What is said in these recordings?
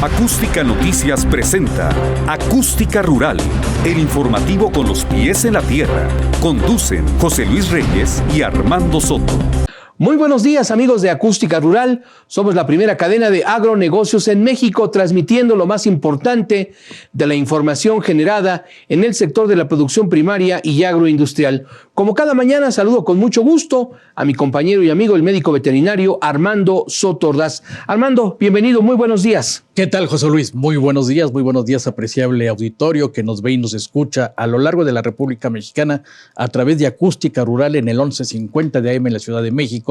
Acústica Noticias presenta Acústica Rural, el informativo con los pies en la tierra. Conducen José Luis Reyes y Armando Soto. Muy buenos días, amigos de Acústica Rural. Somos la primera cadena de agronegocios en México, transmitiendo lo más importante de la información generada en el sector de la producción primaria y agroindustrial. Como cada mañana, saludo con mucho gusto a mi compañero y amigo, el médico veterinario Armando Soto Ordaz. Armando, bienvenido, muy buenos días. ¿Qué tal, José Luis? Muy buenos días, apreciable auditorio que nos ve y nos escucha a lo largo de la República Mexicana a través de Acústica Rural en el 1150 de AM en la Ciudad de México,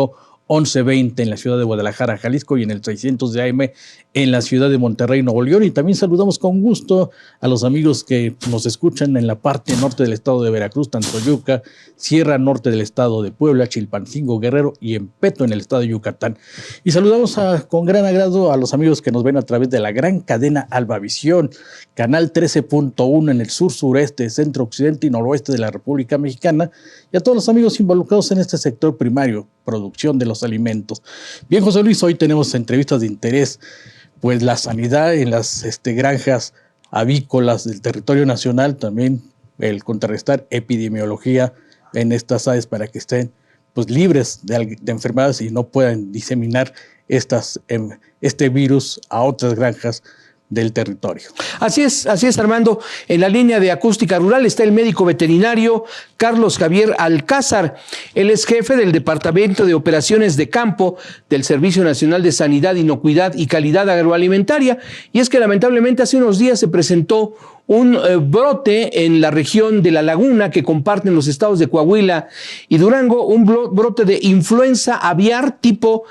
1120 en la ciudad de Guadalajara, Jalisco, y en el 600 de AM en la ciudad de Monterrey, Nuevo León. Y también saludamos con gusto a los amigos que nos escuchan en la parte norte del estado de Veracruz, Tantoyuca, Sierra Norte del estado de Puebla, Chilpancingo, Guerrero y Empeto en el estado de Yucatán. Y saludamos con gran agrado a los amigos que nos ven a través de la gran cadena Albavisión, canal 13.1 en el sur, sureste, centro, occidente y noroeste de la República Mexicana, y a todos los amigos involucrados en este sector primario, producción de los alimentos. Bien, José Luis, hoy tenemos entrevistas de interés, pues la sanidad en las granjas avícolas del territorio nacional, también el contrarrestar epidemiología en estas aves para que estén pues libres de enfermedades y no puedan diseminar este virus a otras granjas del territorio. Así es, Armando. En la línea de Acústica Rural está el médico veterinario Carlos Javier Alcázar. Él es jefe del Departamento de Operaciones de Campo del Servicio Nacional de Sanidad, Inocuidad y Calidad Agroalimentaria. Y es que lamentablemente hace unos días se presentó un brote en la región de La Laguna que comparten los estados de Coahuila y Durango, un brote de influenza aviar tipo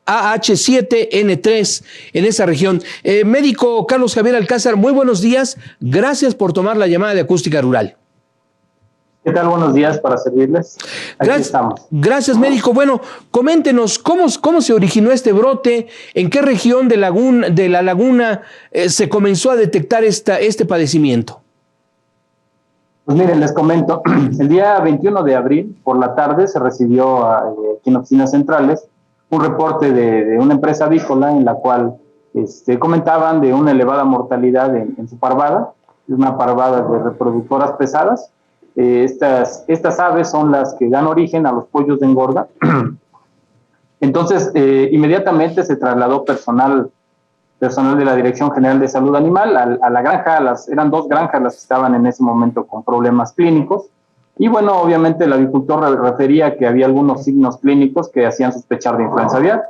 AH7N3 en esa región. Médico Carlos Javier Alcázar, muy buenos días. Gracias por tomar la llamada de Acústica Rural. ¿Qué tal? Buenos días, para servirles. Aquí estamos. Gracias, médico. Bueno, coméntenos cómo se originó este brote, en qué región de La Laguna se comenzó a detectar este padecimiento. Pues miren, les comento. El día 21 de abril, por la tarde, se recibió aquí en Oficinas Centrales un reporte de una empresa avícola en la cual comentaban de una elevada mortalidad en su parvada, una parvada de reproductoras pesadas. Estas aves son las que dan origen a los pollos de engorda. Entonces, inmediatamente se trasladó personal de la Dirección General de Salud Animal a la granja. Eran 2 granjas las que estaban en ese momento con problemas clínicos. Y bueno, obviamente el avicultor refería que había algunos signos clínicos que hacían sospechar de influenza aviar.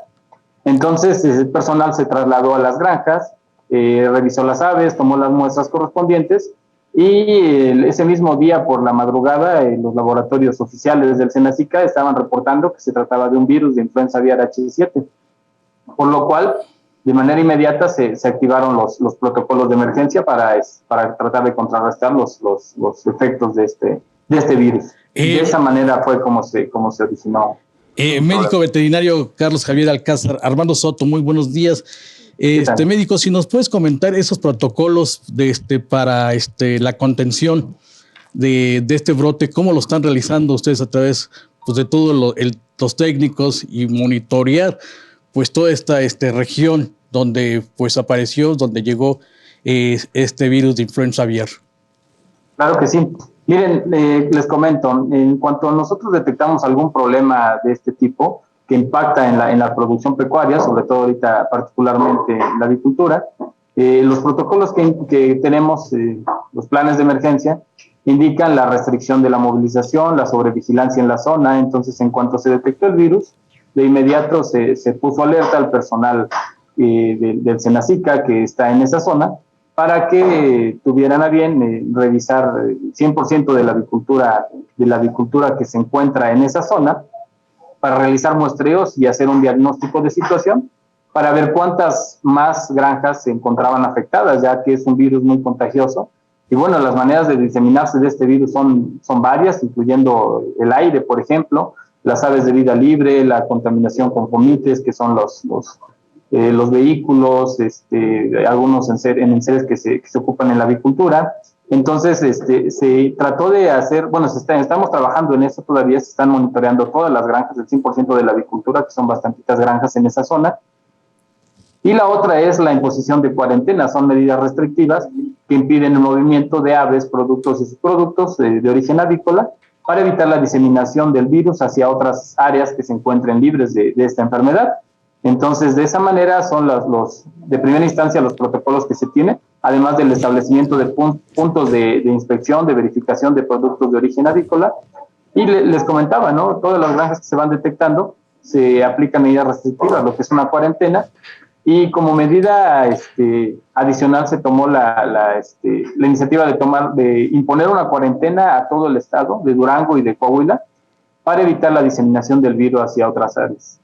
Entonces, el personal se trasladó a las granjas, revisó las aves, tomó las muestras correspondientes. Y ese mismo día por la madrugada los laboratorios oficiales del Senacica estaban reportando que se trataba de un virus de influenza aviar H7, por lo cual de manera inmediata se activaron los protocolos de emergencia para tratar de contrarrestar los efectos de este virus. De esa manera fue como se originó. Médico veterinario Carlos Javier Alcázar, Armando Soto, muy buenos días. Médico, si nos puedes comentar esos protocolos para la contención de este brote, cómo lo están realizando ustedes a través pues, de todos los técnicos y monitorear pues toda esta región donde pues apareció, donde llegó este virus de influenza aviar. Claro que sí. Miren, les comento, en cuanto nosotros detectamos algún problema de este tipo que impacta en la producción pecuaria, sobre todo ahorita particularmente en la avicultura, los protocolos que tenemos, los planes de emergencia, indican la restricción de la movilización, la sobrevigilancia en la zona. Entonces, en cuanto se detectó el virus, de inmediato se puso alerta al personal del Senacica que está en esa zona para que tuvieran a bien revisar 100% de la avicultura que se encuentra en esa zona, para realizar muestreos y hacer un diagnóstico de situación para ver cuántas más granjas se encontraban afectadas, ya que es un virus muy contagioso. Y bueno, las maneras de diseminarse de este virus son varias, incluyendo el aire, por ejemplo, las aves de vida libre, la contaminación con fomites, que son los vehículos, algunos enseres que se ocupan en la avicultura. Entonces, se trató de hacer, bueno, estamos trabajando en eso todavía, se están monitoreando todas las granjas, el 100% de la avicultura, que son bastantitas granjas en esa zona, Y la otra es la imposición de cuarentena. Son medidas restrictivas que impiden el movimiento de aves, productos y subproductos de origen avícola para evitar la diseminación del virus hacia otras áreas que se encuentren libres de esta enfermedad. Entonces, de esa manera son de primera instancia los protocolos que se tienen, además del establecimiento de puntos de inspección, de verificación de productos de origen avícola. Y les comentaba, ¿no? Todas las granjas que se van detectando se aplican medidas restrictivas, lo que es una cuarentena. Y como medida adicional se tomó la iniciativa de imponer una cuarentena a todo el estado de Durango y de Coahuila para evitar la diseminación del virus hacia otras áreas.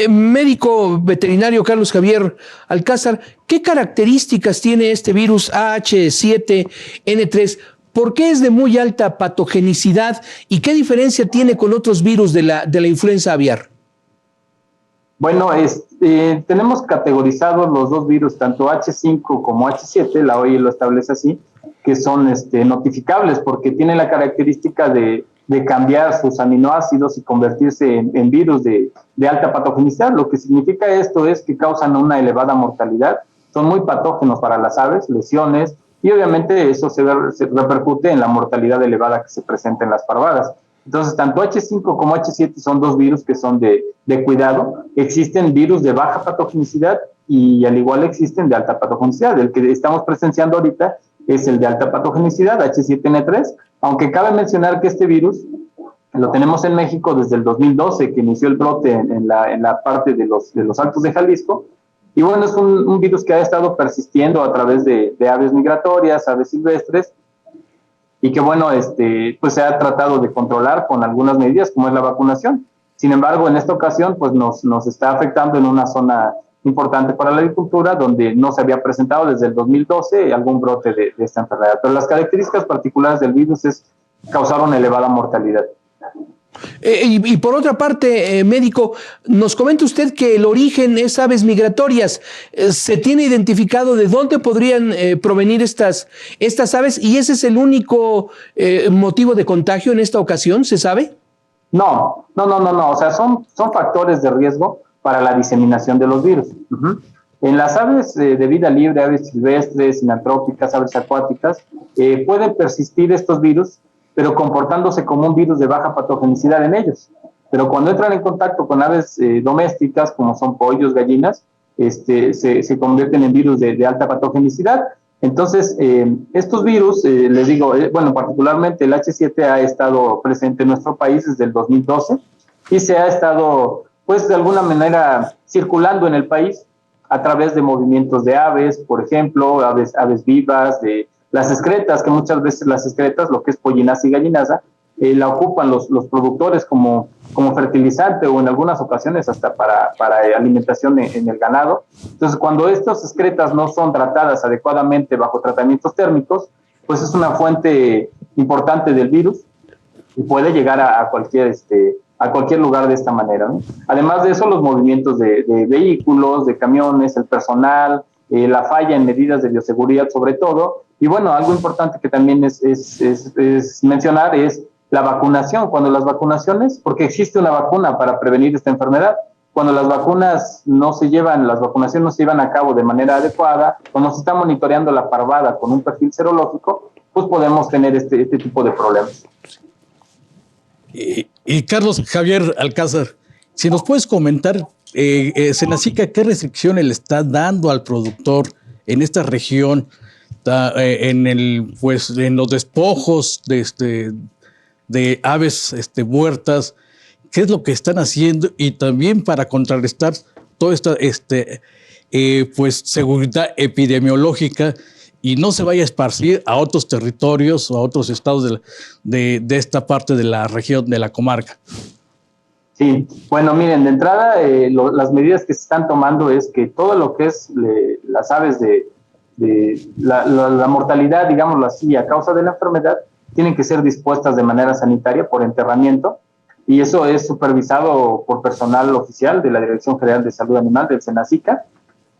Médico veterinario Carlos Javier Alcázar, ¿qué características tiene este virus AH7N3? ¿Por qué es de muy alta patogenicidad y qué diferencia tiene con otros virus de la influenza aviar? Bueno, tenemos categorizados los dos virus, tanto H5 como H7, la OIE lo establece así, que son notificables porque tienen la característica de cambiar sus aminoácidos y convertirse en virus de alta patogenicidad. Lo que significa esto es que causan una elevada mortalidad, son muy patógenos para las aves, lesiones, y obviamente eso se repercute en la mortalidad elevada que se presenta en las parvadas. Entonces, tanto H5 como H7 son dos virus que son de cuidado. Existen virus de baja patogenicidad y al igual existen de alta patogenicidad. El que estamos presenciando ahorita es el de alta patogenicidad, H7N3, aunque cabe mencionar que este virus lo tenemos en México desde el 2012, que inició el brote en la parte de los Altos de Jalisco. Y bueno, es un virus que ha estado persistiendo a través de aves migratorias, aves silvestres, y que bueno, pues se ha tratado de controlar con algunas medidas como es la vacunación. Sin embargo, en esta ocasión pues nos está afectando en una zona importante para la agricultura donde no se había presentado desde el 2012 algún brote de esta enfermedad. Pero las características particulares del virus causaron elevada mortalidad. Y por otra parte, médico, nos comenta usted que el origen es aves migratorias. ¿Se tiene identificado de dónde podrían provenir estas aves? ¿Y ese es el único motivo de contagio en esta ocasión? ¿Se sabe? No. O sea, son factores de riesgo para la diseminación de los virus. En las aves de vida libre, aves silvestres, sinantrópicas, aves acuáticas, pueden persistir estos virus, pero comportándose como un virus de baja patogenicidad en ellos. Pero cuando entran en contacto con aves domésticas, como son pollos, gallinas, se convierten en virus de alta patogenicidad. Entonces, estos virus, les digo, bueno, particularmente el H7 ha estado presente en nuestro país desde el 2012 y se ha estado, pues, de alguna manera circulando en el país a través de movimientos de aves, por ejemplo, aves vivas, de las excretas, que muchas veces las excretas, lo que es pollinaza y gallinaza, la ocupan los productores como fertilizante o en algunas ocasiones hasta para alimentación en el ganado. Entonces, cuando estas excretas no son tratadas adecuadamente bajo tratamientos térmicos, pues es una fuente importante del virus y puede llegar a cualquier lugar de esta manera, ¿no? Además de eso, los movimientos de vehículos, de camiones, el personal, la falla en medidas de bioseguridad sobre todo. Y bueno, algo importante que también es mencionar es la vacunación. Cuando las vacunaciones, porque existe una vacuna para prevenir esta enfermedad, cuando las vacunaciones no se llevan a cabo de manera adecuada, cuando se está monitoreando la parvada con un perfil serológico, pues podemos tener este tipo de problemas. Y Carlos Javier Alcázar, si nos puedes comentar, Senacica, ¿qué restricciones le está dando al productor en esta región, en los despojos de aves muertas? ¿Qué es lo que están haciendo? Y también para contrarrestar toda esta pues seguridad epidemiológica y no se vaya a esparcir a otros territorios o a otros estados de esta parte de la región, de la comarca. Sí, bueno, miren, de entrada las medidas que se están tomando es que todo lo que es las aves la mortalidad, digámoslo así, a causa de la enfermedad, tienen que ser dispuestas de manera sanitaria por enterramiento, y eso es supervisado por personal oficial de la Dirección General de Salud Animal del Senacica,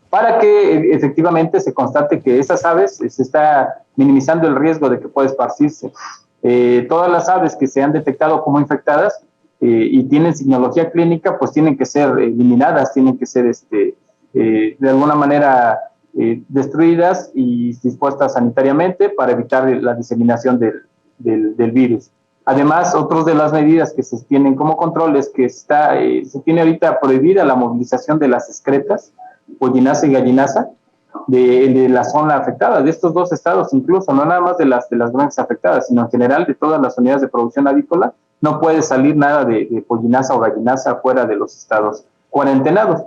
para que efectivamente se constate que esas aves se está minimizando el riesgo de que pueda esparcirse. Todas las aves que se han detectado como infectadas y tienen signología clínica, pues tienen que ser eliminadas, tienen que ser de alguna manera destruidas y dispuestas sanitariamente para evitar la diseminación del virus. Además, otras de las medidas que se tienen como control es que se tiene ahorita prohibida la movilización de las excretas, pollinaza y gallinaza, de la zona afectada, de estos dos estados incluso, no nada más de las granjas afectadas, sino en general de todas las unidades de producción avícola. No puede salir nada de pollinaza o gallinaza fuera de los estados cuarentenados.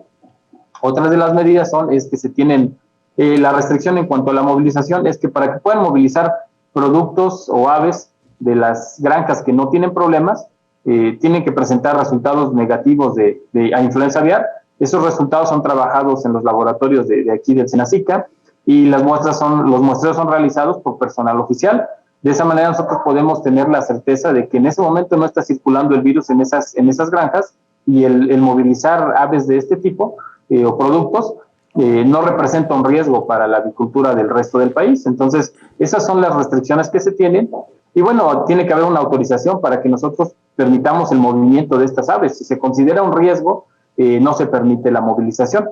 Otras de las medidas es que se tienen la restricción en cuanto a la movilización, es que para que puedan movilizar productos o aves de las granjas que no tienen problemas, tienen que presentar resultados negativos a influenza aviar. Esos resultados son trabajados en los laboratorios de aquí del Senacica y los muestreos son realizados por personal oficial. De esa manera nosotros podemos tener la certeza de que en ese momento no está circulando el virus en esas granjas, y el movilizar aves de este tipo o productos no representa un riesgo para la avicultura del resto del país. Entonces, esas son las restricciones que se tienen. Y bueno, tiene que haber una autorización para que nosotros permitamos el movimiento de estas aves. Si se considera un riesgo, no se permite la movilización.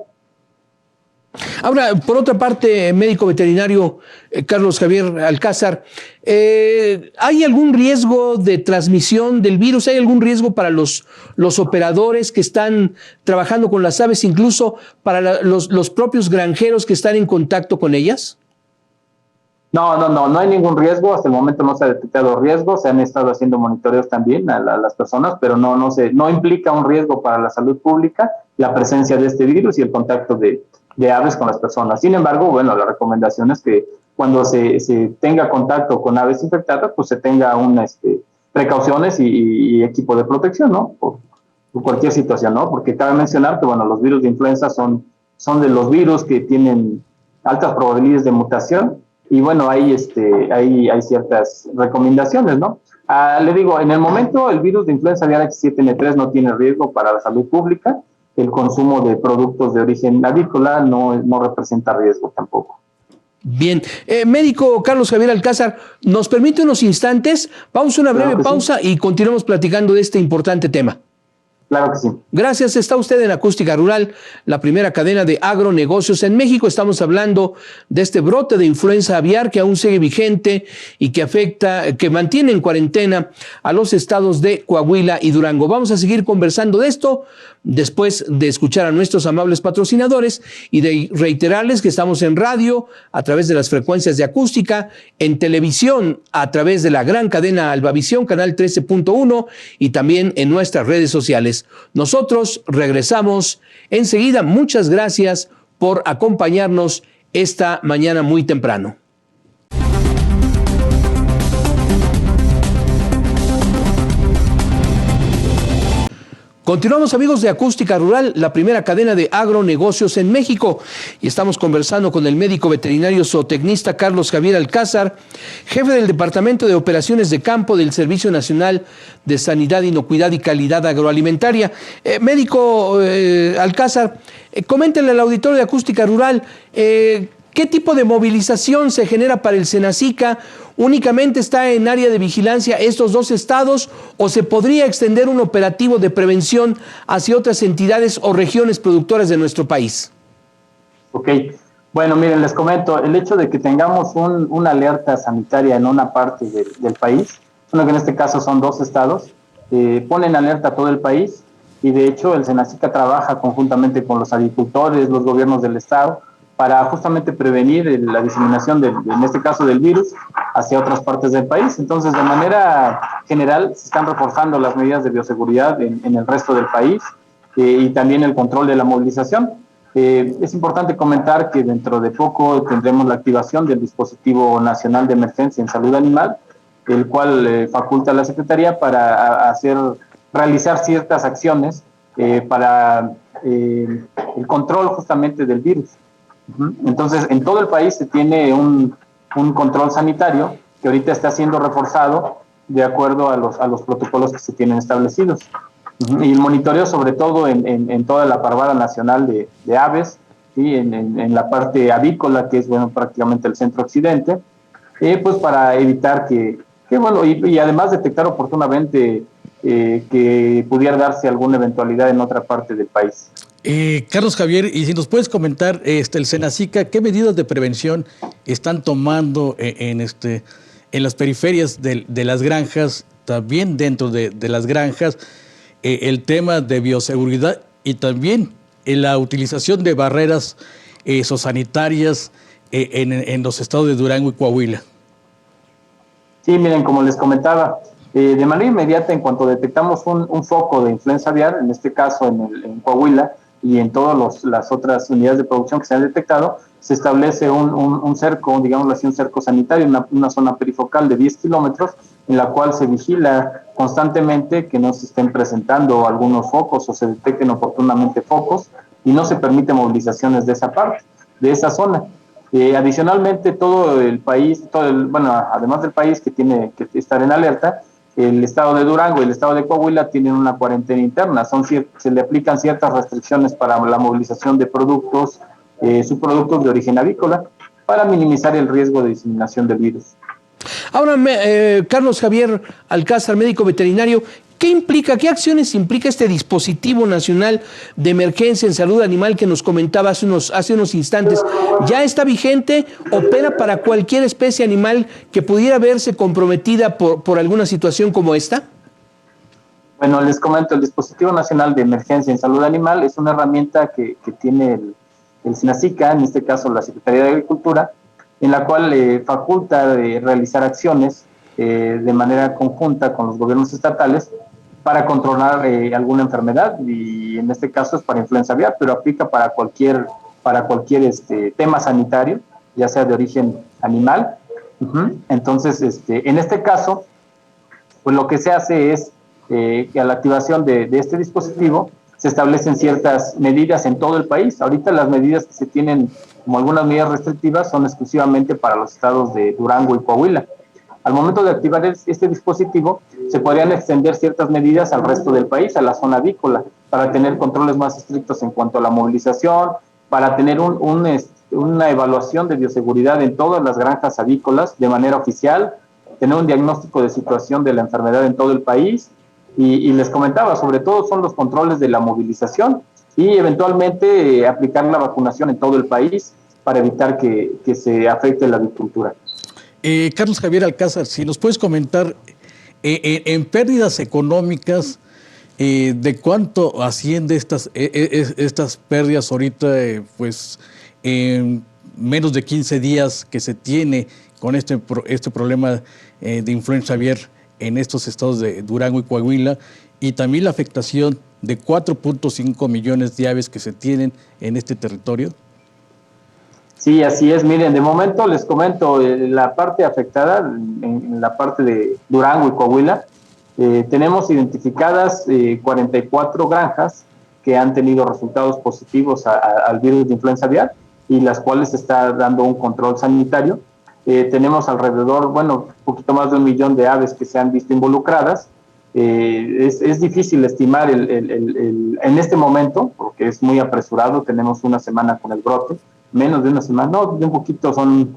Ahora, por otra parte, médico veterinario Carlos Javier Alcázar, ¿hay algún riesgo de transmisión del virus? ¿Hay algún riesgo para los operadores que están trabajando con las aves, incluso para los propios granjeros que están en contacto con ellas? No hay ningún riesgo. Hasta el momento no se ha detectado riesgo. Se han estado haciendo monitoreos también a las personas, pero no implica un riesgo para la salud pública la presencia de este virus y el contacto de aves con las personas. Sin embargo, bueno, la recomendación es que cuando se tenga contacto con aves infectadas, pues se tenga precauciones y equipo de protección, ¿no? Por cualquier situación, ¿no? Porque cabe mencionar que, bueno, los virus de influenza son de los virus que tienen altas probabilidades de mutación. Y bueno, hay ciertas recomendaciones, ¿no? Le digo, en el momento el virus de influenza aviar H7N3 no tiene riesgo para la salud pública. El consumo de productos de origen avícola no representa riesgo tampoco. Bien. Médico Carlos Javier Alcázar, ¿nos permite unos instantes? Vamos a una breve pausa y continuamos platicando de este importante tema. Claro que sí. Gracias. Está usted en Acústica Rural, la primera cadena de agronegocios en México. Estamos hablando de este brote de influenza aviar que aún sigue vigente y que mantiene en cuarentena a los estados de Coahuila y Durango. Vamos a seguir conversando de esto después de escuchar a nuestros amables patrocinadores y de reiterarles que estamos en radio a través de las frecuencias de Acústica, en televisión a través de la gran cadena Albavisión, canal 13.1, y también en nuestras redes sociales. Nosotros regresamos enseguida. Muchas gracias por acompañarnos esta mañana muy temprano. Continuamos, amigos de Acústica Rural, la primera cadena de agronegocios en México, y estamos conversando con el médico veterinario zootecnista Carlos Javier Alcázar, jefe del Departamento de Operaciones de Campo del Servicio Nacional de Sanidad, Inocuidad y Calidad Agroalimentaria. Médico Alcázar, coméntenle al auditorio de Acústica Rural, ¿qué tipo de movilización se genera para el Senacica? ¿Únicamente está en área de vigilancia estos dos estados o se podría extender un operativo de prevención hacia otras entidades o regiones productoras de nuestro país? Ok, bueno, miren, les comento, el hecho de que tengamos una alerta sanitaria en una parte del país, bueno, que en este caso son dos estados, pone en alerta a todo el país, y de hecho el Senacica trabaja conjuntamente con los agricultores, los gobiernos del estado, para justamente prevenir la diseminación, en este caso del virus, hacia otras partes del país. Entonces, de manera general, se están reforzando las medidas de bioseguridad en el resto del país y también el control de la movilización. Es importante comentar que dentro de poco tendremos la activación del Dispositivo Nacional de Emergencia en Salud Animal, el cual faculta a la Secretaría para realizar ciertas acciones para el control justamente del virus. Entonces, en todo el país se tiene un control sanitario que ahorita está siendo reforzado de acuerdo a los protocolos que se tienen establecidos. Y el monitoreo, sobre todo en toda la parvada nacional de aves, ¿sí? en la parte avícola, que es prácticamente el centro occidente, pues para evitar y además detectar oportunamente que pudiera darse alguna eventualidad en otra parte del país. Carlos Javier, y si nos puedes comentar, el Senacica, ¿qué medidas de prevención están tomando en las periferias de las granjas, también dentro de las granjas, el tema de bioseguridad y también la utilización de barreras zoosanitarias en los estados de Durango y Coahuila? Sí, miren, como les comentaba, de manera inmediata, en cuanto detectamos un foco de influenza aviar, en este caso en Coahuila y en todas las otras unidades de producción que se han detectado, se establece un cerco, digámoslo así, un cerco sanitario, una zona perifocal de 10 kilómetros, en la cual se vigila constantemente que no se estén presentando algunos focos o se detecten oportunamente focos, y no se permite movilizaciones de esa parte, de esa zona. Adicionalmente, todo el país, además del país que tiene que estar en alerta, el estado de Durango y el estado de Coahuila tienen una cuarentena interna. Se le aplican ciertas restricciones para la movilización de productos, subproductos de origen avícola, para minimizar el riesgo de diseminación del virus. Ahora, Carlos Javier Alcázar, médico veterinario, ¿qué acciones implica este dispositivo nacional de emergencia en salud animal que nos comentaba hace unos instantes? ¿Ya está vigente? ¿Opera para cualquier especie animal que pudiera verse comprometida por alguna situación como esta? Bueno, les comento, el dispositivo nacional de emergencia en salud animal es una herramienta que tiene el Senacica, en este caso la Secretaría de Agricultura, en la cual faculta de realizar acciones de manera conjunta con los gobiernos estatales para controlar alguna enfermedad, y en este caso es para influenza aviar, pero aplica para cualquier tema sanitario, ya sea de origen animal. Entonces, en este caso, pues lo que se hace es que a la activación de este dispositivo se establecen ciertas medidas en todo el país. Ahorita las medidas que se tienen como algunas medidas restrictivas son exclusivamente para los estados de Durango y Coahuila. Al momento de activar este dispositivo, se podrían extender ciertas medidas al resto del país, a la zona avícola, para tener controles más estrictos en cuanto a la movilización, para tener una evaluación de bioseguridad en todas las granjas avícolas de manera oficial, tener un diagnóstico de situación de la enfermedad en todo el país, y les comentaba, sobre todo son los controles de la movilización y eventualmente aplicar la vacunación en todo el país para evitar que se afecte la avicultura. Carlos Javier Alcázar, si nos puedes comentar en pérdidas económicas, ¿de cuánto asciende estas pérdidas ahorita, pues en menos de 15 días que se tiene con este problema de influenza aviar en estos estados de Durango y Coahuila, y también la afectación de 4.5 millones de aves que se tienen en este territorio? Sí, así es. Miren, de momento les comento, la parte afectada, en la parte de Durango y Coahuila, tenemos identificadas 44 granjas que han tenido resultados positivos al virus de influenza aviar, y las cuales se está dando un control sanitario. Tenemos alrededor, un poquito más de 1 millón de aves que se han visto involucradas. Es difícil estimar en este momento, porque es muy apresurado. Tenemos una semana con el brote, menos de una semana, no, de un poquito, son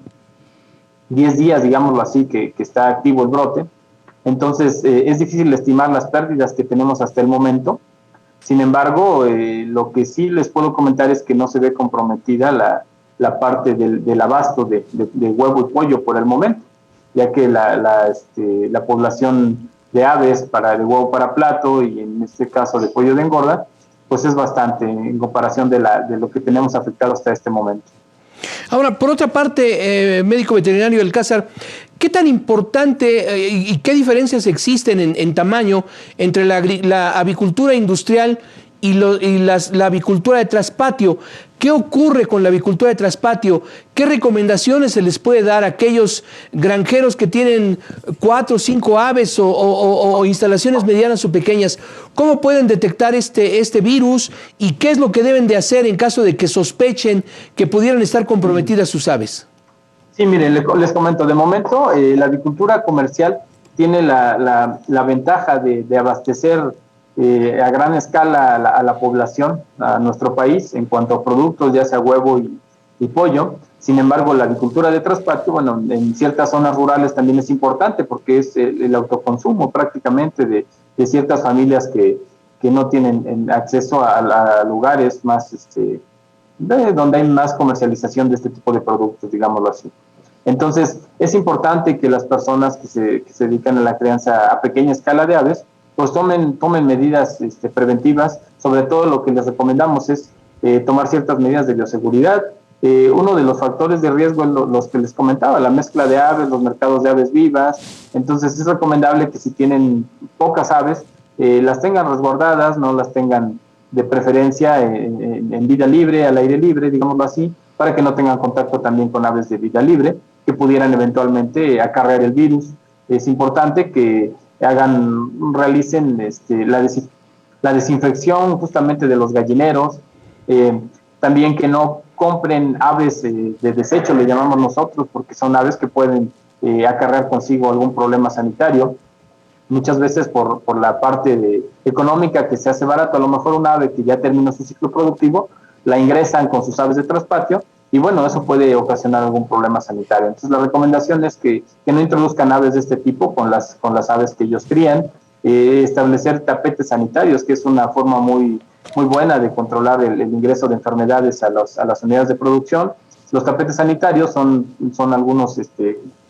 10 días, digámoslo así, que está activo el brote. Entonces, es difícil estimar las pérdidas que tenemos hasta el momento. Sin embargo, lo que sí les puedo comentar es que no se ve comprometida la parte del abasto de huevo y pollo por el momento, ya que la población de aves de huevo para plato, y en este caso de pollo de engorda, pues es bastante en comparación de lo que tenemos afectado hasta este momento. Ahora, por otra parte, médico veterinario Alcázar, ¿qué tan importante y qué diferencias existen en tamaño entre la avicultura industrial y la avicultura de traspatio? ¿Qué ocurre con la avicultura de traspatio? ¿Qué recomendaciones se les puede dar a aquellos granjeros que tienen 4 o 5 aves o instalaciones medianas o pequeñas? ¿Cómo pueden detectar este virus y qué es lo que deben de hacer en caso de que sospechen que pudieran estar comprometidas sus aves? Sí, miren, les comento, de momento la avicultura comercial tiene la ventaja de abastecer a gran escala a la población, a nuestro país, en cuanto a productos, ya sea huevo y pollo. Sin embargo, la agricultura de traspatio, en ciertas zonas rurales también es importante, porque es el autoconsumo prácticamente de ciertas familias que que no tienen acceso a lugares más, donde hay más comercialización de este tipo de productos, digámoslo así. Entonces, es importante que las personas que se dedican a la crianza a pequeña escala de aves, pues tomen medidas preventivas. Sobre todo lo que les recomendamos es tomar ciertas medidas de bioseguridad. Uno de los factores de riesgo es los que les comentaba, la mezcla de aves, los mercados de aves vivas. Entonces, es recomendable que si tienen pocas aves, las tengan resguardadas, no las tengan de preferencia en vida libre, al aire libre, digámoslo así, para que no tengan contacto también con aves de vida libre que pudieran eventualmente acarrear el virus. Es importante que realicen la desinfección justamente de los gallineros, también que no compren aves de desecho, le llamamos nosotros, porque son aves que pueden acarrear consigo algún problema sanitario. Muchas veces por la parte económica que se hace barato, a lo mejor una ave que ya terminó su ciclo productivo, la ingresan con sus aves de traspatio y bueno, eso puede ocasionar algún problema sanitario. Entonces la recomendación es que no introduzcan aves de este tipo con las aves que ellos crían, establecer tapetes sanitarios, que es una forma muy buena de controlar el ingreso de enfermedades a las unidades de producción. Los tapetes sanitarios son algunos,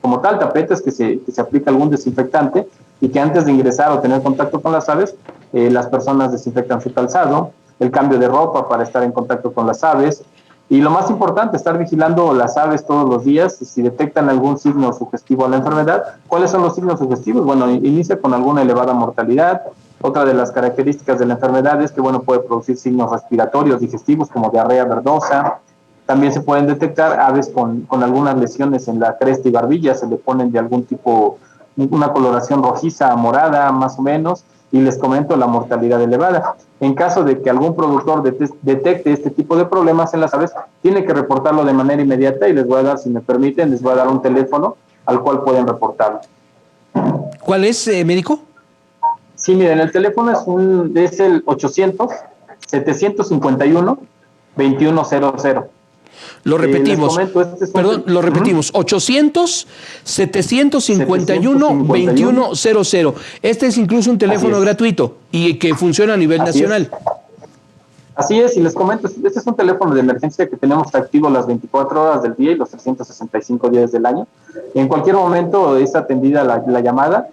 como tal, tapetes que se aplica algún desinfectante y que antes de ingresar o tener contacto con las aves, las personas desinfectan su calzado, el cambio de ropa para estar en contacto con las aves. Y lo más importante, estar vigilando las aves todos los días, si detectan algún signo sugestivo a la enfermedad. ¿Cuáles son los signos sugestivos? Bueno, inicia con alguna elevada mortalidad. Otra de las características de la enfermedad es que, bueno, puede producir signos respiratorios, digestivos, como diarrea verdosa. También se pueden detectar aves con algunas lesiones en la cresta y barbilla, se le ponen de algún tipo, una coloración rojiza, morada, más o menos, y les comento la mortalidad elevada. En caso de que algún productor detecte este tipo de problemas en las aves, tiene que reportarlo de manera inmediata y les voy a dar, si me permiten, les voy a dar un teléfono al cual pueden reportarlo. ¿Cuál es, médico? Sí, miren, el teléfono es el 800-751-2100. Lo repetimos. Perdón, lo repetimos. 800-751-2100. Este es incluso un teléfono gratuito y que funciona a nivel nacional. Así es, y les comento, este es un teléfono de emergencia que tenemos activo las 24 horas del día y los 365 días del año. En cualquier momento es atendida la llamada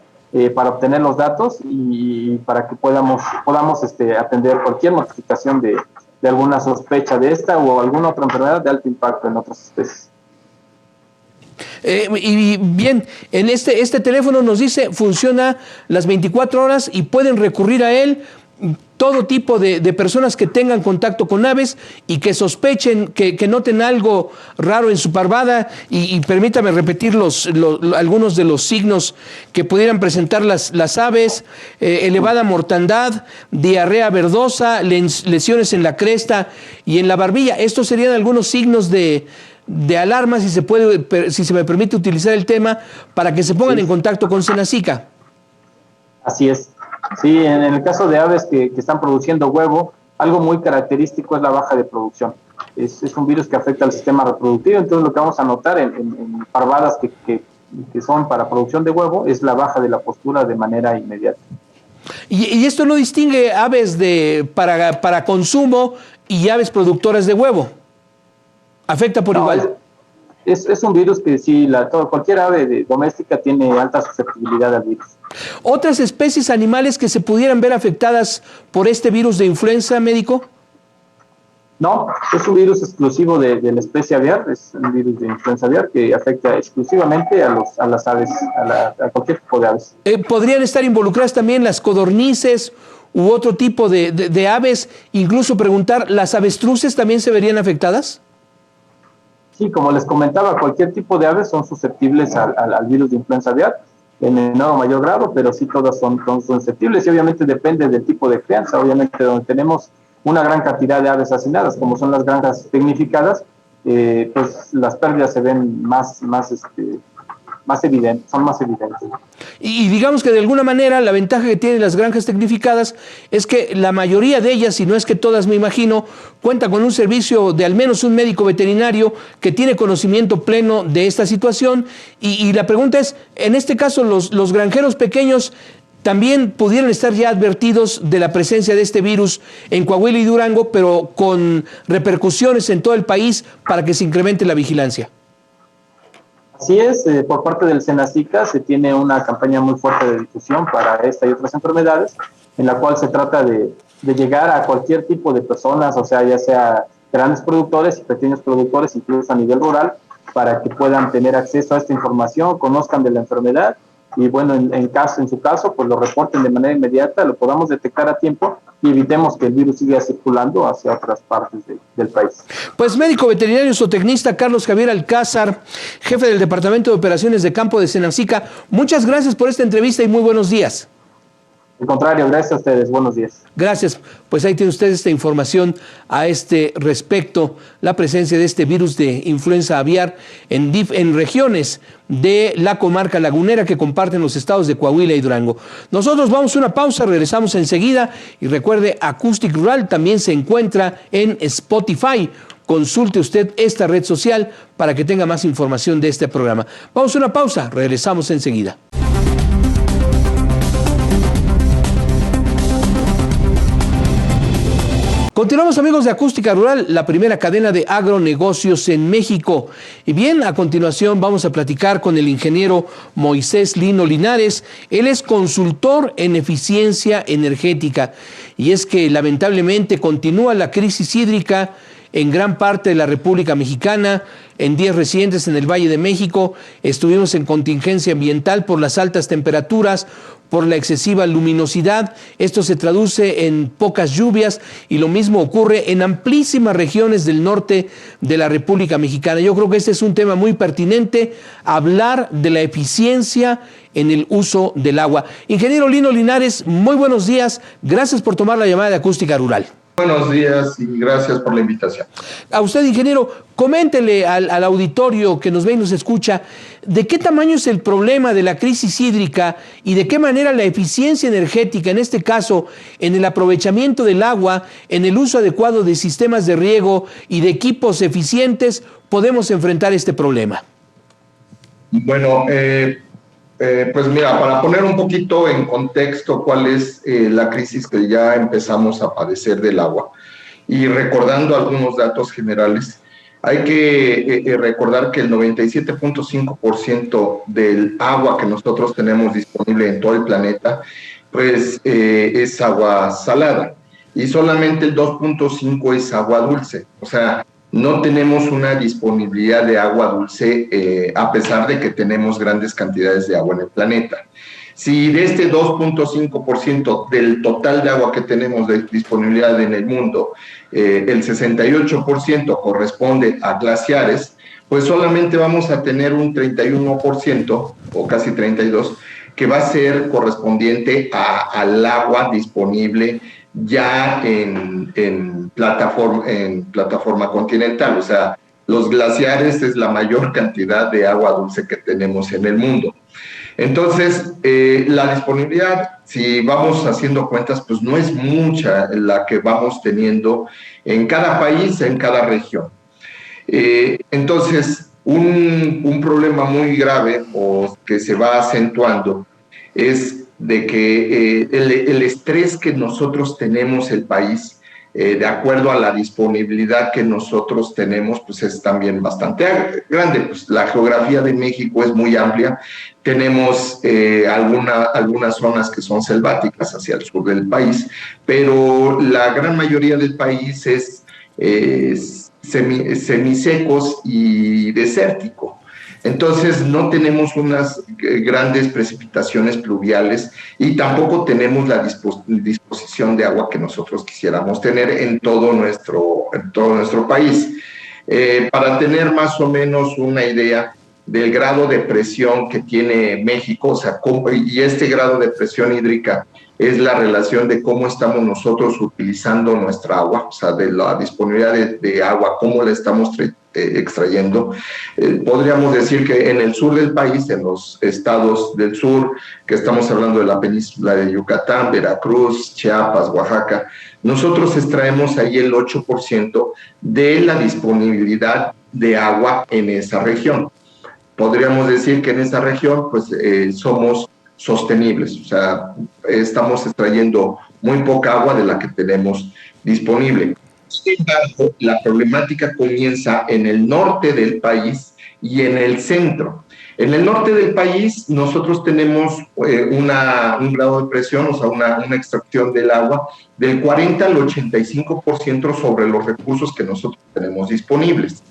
para obtener los datos y para que podamos atender cualquier notificación de alguna sospecha de esta o alguna otra enfermedad de alto impacto en otras especies. Y bien, en este teléfono nos dice, funciona las 24 horas y pueden recurrir a él todo tipo de personas que tengan contacto con aves y que sospechen, que noten algo raro en su parvada y permítame repetir algunos de los signos que pudieran presentar las aves: elevada mortandad, diarrea verdosa, lesiones en la cresta y en la barbilla. Estos serían algunos signos de alarma, si se me permite utilizar el tema, para que se pongan en contacto con Senacica. Así es. Sí, en el caso de aves que están produciendo huevo, algo muy característico es la baja de producción. Es un virus que afecta al sistema reproductivo, entonces lo que vamos a notar en parvadas que son para producción de huevo es la baja de la postura de manera inmediata. ¿Y esto no distingue aves para consumo y aves productoras de huevo? ¿Afecta por igual? Es un virus que sí, cualquier ave doméstica tiene alta susceptibilidad al virus. ¿Otras especies animales que se pudieran ver afectadas por este virus de influenza, médico? No, es un virus exclusivo de la especie aviar, es un virus de influenza aviar que afecta exclusivamente a las aves, a cualquier tipo de aves. ¿Podrían estar involucradas también las codornices u otro tipo de aves? Incluso preguntar, ¿las avestruces también se verían afectadas? Sí, como les comentaba, cualquier tipo de aves son susceptibles al virus de influenza aviar en menor o mayor grado, pero sí todas son susceptibles y obviamente depende del tipo de crianza. Obviamente donde tenemos una gran cantidad de aves hacinadas, como son las granjas tecnificadas, pues las pérdidas se ven más evidentes, son más evidentes. Y digamos que de alguna manera la ventaja que tienen las granjas tecnificadas es que la mayoría de ellas, si no es que todas me imagino, cuenta con un servicio de al menos un médico veterinario que tiene conocimiento pleno de esta situación. Y la pregunta es, en este caso los granjeros pequeños, también pudieran estar ya advertidos de la presencia de este virus en Coahuila y Durango, pero con repercusiones en todo el país para que se incremente la vigilancia. Así es, por parte del Senacica se tiene una campaña muy fuerte de difusión para esta y otras enfermedades, en la cual se trata de llegar a cualquier tipo de personas, o sea, ya sea grandes productores y pequeños productores, incluso a nivel rural, para que puedan tener acceso a esta información, conozcan de la enfermedad y bueno, en su caso, pues lo reporten de manera inmediata, lo podamos detectar a tiempo y evitemos que el virus siga circulando hacia otras partes del país. Pues médico veterinario zootecnista Carlos Javier Alcázar, jefe del Departamento de Operaciones de Campo de Senacica, muchas gracias por esta entrevista y muy buenos días. Al contrario, gracias a ustedes. Buenos días. Gracias. Pues ahí tiene usted esta información a este respecto, la presencia de este virus de influenza aviar en regiones de la comarca lagunera que comparten los estados de Coahuila y Durango. Nosotros vamos a una pausa, regresamos enseguida y recuerde, Acústica Rural también se encuentra en Spotify. Consulte usted esta red social para que tenga más información de este programa. Vamos a una pausa, regresamos enseguida. Continuamos, amigos de Acústica Rural, la primera cadena de agronegocios en México. Y bien, a continuación vamos a platicar con el ingeniero Moisés Lino Linares. Él es consultor en eficiencia energética. Y es que lamentablemente continúa la crisis hídrica en gran parte de la República Mexicana. En días recientes en el Valle de México estuvimos en contingencia ambiental por las altas temperaturas, por la excesiva luminosidad. Esto se traduce en pocas lluvias y lo mismo ocurre en amplísimas regiones del norte de la República Mexicana. Yo creo que este es un tema muy pertinente, hablar de la eficiencia en el uso del agua. Ingeniero Lino Linares, muy buenos días. Gracias por tomar la llamada de Acústica Rural. Buenos días y gracias por la invitación. A usted, ingeniero, coméntele al auditorio que nos ve y nos escucha, ¿de qué tamaño es el problema de la crisis hídrica y de qué manera la eficiencia energética, en este caso, en el aprovechamiento del agua, en el uso adecuado de sistemas de riego y de equipos eficientes, podemos enfrentar este problema? Bueno, pues mira, para poner un poquito en contexto cuál es la crisis que ya empezamos a padecer del agua y recordando algunos datos generales, hay que recordar que el 97.5% del agua que nosotros tenemos disponible en todo el planeta, pues es agua salada y solamente el 2.5% es agua dulce, o sea, no tenemos una disponibilidad de agua dulce a pesar de que tenemos grandes cantidades de agua en el planeta. Si de este 2.5% del total de agua que tenemos de disponibilidad en el mundo, el 68% corresponde a glaciares, pues solamente vamos a tener un 31% o casi 32% que va a ser correspondiente al agua disponible ya en plataforma continental, o sea, los glaciares es la mayor cantidad de agua dulce que tenemos en el mundo. Entonces, la disponibilidad, si vamos haciendo cuentas, pues no es mucha la que vamos teniendo en cada país, en cada región. Entonces, un problema muy grave o que se va acentuando es de que el estrés que nosotros tenemos el país, de acuerdo a la disponibilidad que nosotros tenemos, pues es también bastante grande. Pues la geografía de México es muy amplia. Tenemos algunas zonas que son selváticas hacia el sur del país, pero la gran mayoría del país es semisecos y desértico. Entonces no tenemos unas grandes precipitaciones pluviales y tampoco tenemos la disposición de agua que nosotros quisiéramos tener en todo nuestro país. Para tener más o menos una idea del grado de presión que tiene México, o sea, y este grado de presión hídrica es la relación de cómo estamos nosotros utilizando nuestra agua, o sea, de la disponibilidad de agua, cómo la estamos extrayendo. Podríamos decir que en el sur del país, en los estados del sur, que estamos hablando de la península de Yucatán, Veracruz, Chiapas, Oaxaca, nosotros extraemos ahí el 8% de la disponibilidad de agua en esa región. Podríamos decir que en esa región pues somos sostenibles. O sea, estamos extrayendo muy poca agua de la que tenemos disponible. Sin embargo, la problemática comienza en el norte del país y en el centro. En el norte del país nosotros tenemos un grado de presión, o sea, una extracción del agua del 40 al 85% sobre los recursos que nosotros tenemos disponibles.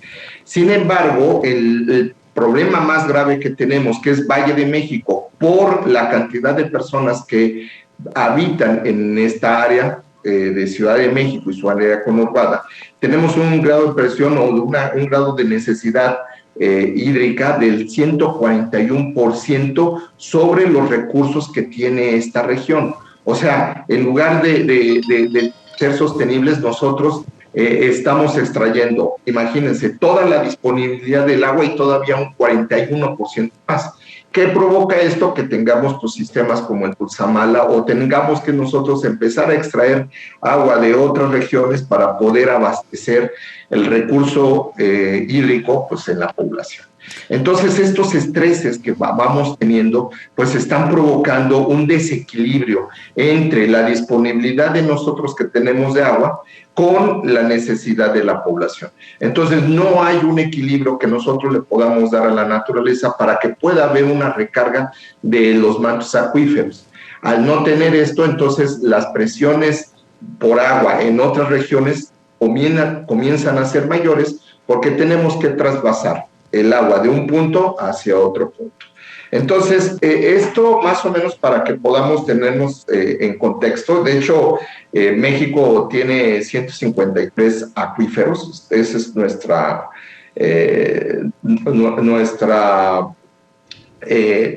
Sin embargo, el problema más grave que tenemos, que es Valle de México, por la cantidad de personas que habitan en esta área de Ciudad de México y su área conurbada, tenemos un grado de presión o un grado de necesidad hídrica del 141% sobre los recursos que tiene esta región. O sea, en lugar de ser sostenibles, nosotros estamos extrayendo, imagínense, toda la disponibilidad del agua y todavía un 41% más. ¿Qué provoca esto? Que tengamos pues, sistemas como el Cutzamala o tengamos que nosotros empezar a extraer agua de otras regiones para poder abastecer el recurso hídrico pues, en la población. Entonces, estos estreses que vamos teniendo, pues están provocando un desequilibrio entre la disponibilidad de nosotros que tenemos de agua con la necesidad de la población. Entonces, no hay un equilibrio que nosotros le podamos dar a la naturaleza para que pueda haber una recarga de los mantos acuíferos. Al no tener esto, entonces, las presiones por agua en otras regiones comienzan a ser mayores porque tenemos que trasvasar el agua de un punto hacia otro punto. Entonces, esto más o menos para que podamos tenernos en contexto. De hecho, México tiene 153 acuíferos. Esa es nuestra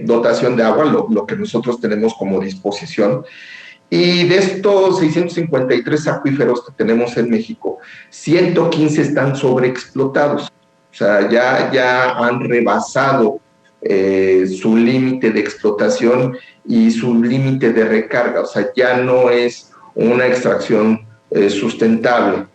dotación de agua, lo que nosotros tenemos como disposición. Y de estos 653 acuíferos que tenemos en México, 115 están sobreexplotados. O sea, ya han rebasado su límite de explotación y su límite de recarga. O sea, ya no es una extracción sustentable.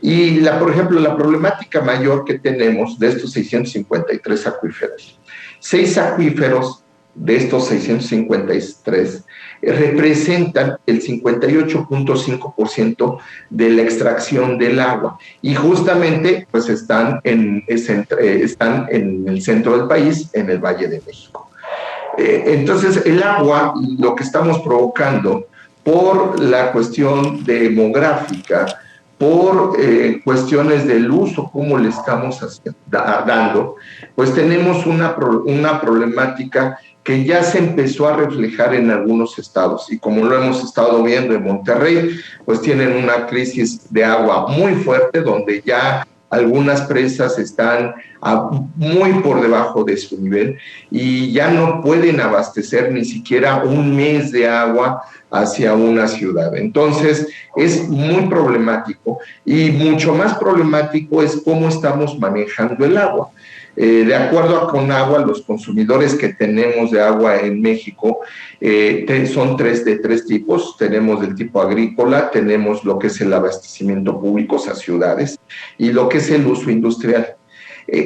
Y, por ejemplo, la problemática mayor que tenemos de estos 653 acuíferos, 6 acuíferos de estos 653 representan el 58.5% de la extracción del agua y justamente pues están en el centro del país, en el Valle de México. Entonces el agua, lo que estamos provocando por la cuestión demográfica, por cuestiones del uso, cómo le estamos dando, pues tenemos una problemática que ya se empezó a reflejar en algunos estados. Y como lo hemos estado viendo en Monterrey, pues tienen una crisis de agua muy fuerte, donde ya algunas presas están muy por debajo de su nivel y ya no pueden abastecer ni siquiera un mes de agua hacia una ciudad. Entonces, es muy problemático y mucho más problemático es cómo estamos manejando el agua. De acuerdo a Conagua, los consumidores que tenemos de agua en México son de tres tipos. Tenemos del tipo agrícola, tenemos lo que es el abastecimiento público, o sea, ciudades, y lo que es el uso industrial.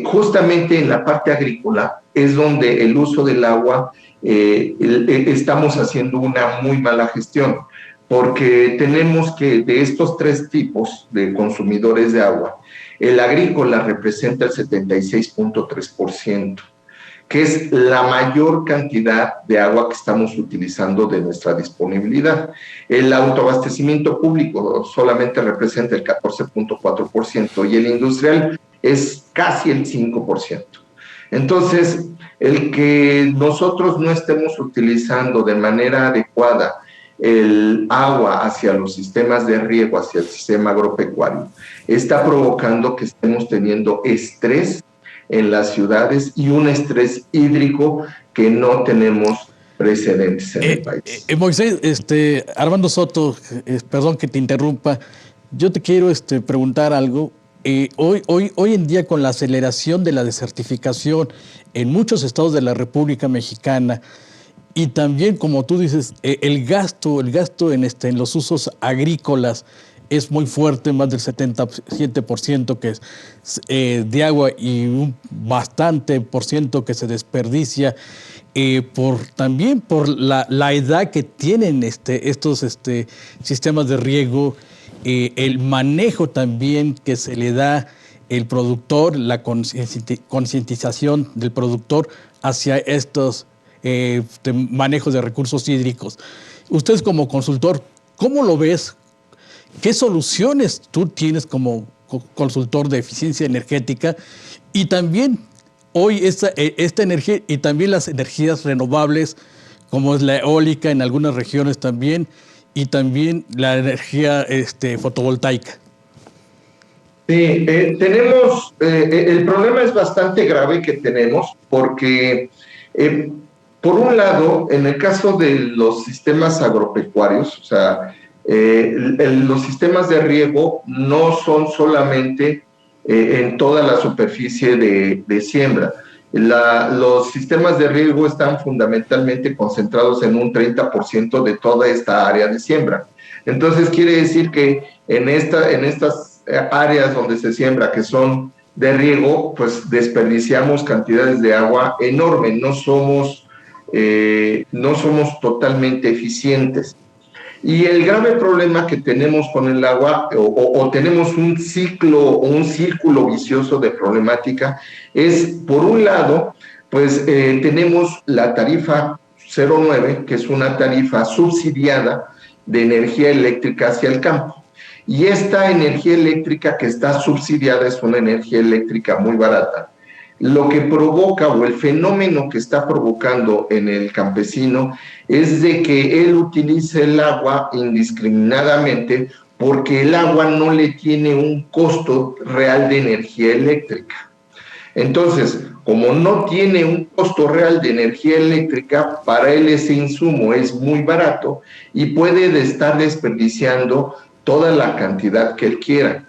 Justamente en la parte agrícola es donde el uso del agua estamos haciendo una muy mala gestión, porque tenemos que de estos tres tipos de consumidores de agua, el agrícola representa el 76.3%, que es la mayor cantidad de agua que estamos utilizando de nuestra disponibilidad. El autoabastecimiento público solamente representa el 14.4% y el industrial es casi el 5%. Entonces, el que nosotros no estemos utilizando de manera adecuada el agua hacia los sistemas de riego, hacia el sistema agropecuario, está provocando que estemos teniendo estrés en las ciudades y un estrés hídrico que no tenemos precedentes en el país. Moisés, Armando Soto, perdón que te interrumpa, yo te quiero preguntar algo. Hoy en día, con la aceleración de la desertificación en muchos estados de la República Mexicana, y también, como tú dices, el gasto en los usos agrícolas es muy fuerte, más del 77% que es de agua y un bastante por ciento que se desperdicia. también por la edad que tienen estos sistemas de riego, el manejo también que se le da el productor, la concientización del productor hacia estos manejos de recursos hídricos. Ustedes como consultor, ¿cómo lo ves? ¿Qué soluciones tú tienes como consultor de eficiencia energética? Y también hoy esta energía y también las energías renovables, como es la eólica en algunas regiones también, y también la energía fotovoltaica. Sí, tenemos, el problema es bastante grave que tenemos porque, por un lado, en el caso de los sistemas agropecuarios, o sea, los sistemas de riego no son solamente en toda la superficie de siembra. Los sistemas de riego están fundamentalmente concentrados en un 30% de toda esta área de siembra. Entonces, quiere decir que en estas áreas donde se siembra, que son de riego, pues desperdiciamos cantidades de agua enormes, no somos totalmente eficientes. Y el grave problema que tenemos con el agua, o tenemos un círculo vicioso de problemática, es, por un lado, pues tenemos la tarifa 09, que es una tarifa subsidiada de energía eléctrica hacia el campo. Y esta energía eléctrica que está subsidiada es una energía eléctrica muy barata. Lo que provoca, o el fenómeno que está provocando en el campesino, es de que él utilice el agua indiscriminadamente porque el agua no le tiene un costo real de energía eléctrica. Entonces, como no tiene un costo real de energía eléctrica, para él ese insumo es muy barato y puede estar desperdiciando toda la cantidad que él quiera.